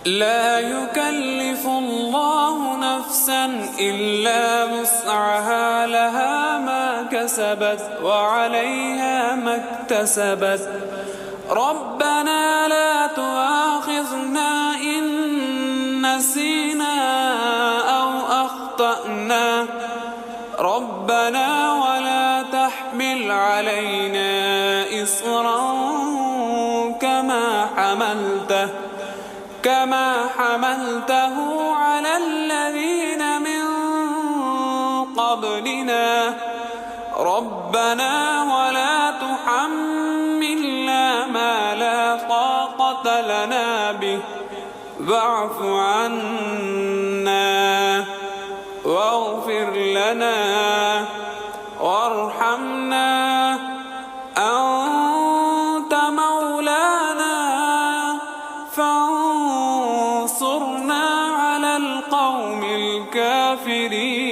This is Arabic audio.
لا يكلف الله نفسا إلا وسعها، لها ما كسبت وعليها ما اكتسبت. ربنا لا تؤاخذنا إن نسينا أو أخطأنا، ربنا ولا تحمل علينا إصرا كما حملته على الذين من قبلنا، ربنا ولا تحملنا ما لا طاقة لنا به، واعف عنا واغفر لنا وارحمنا، أنت مولانا فانصرنا على القوم الكافرين.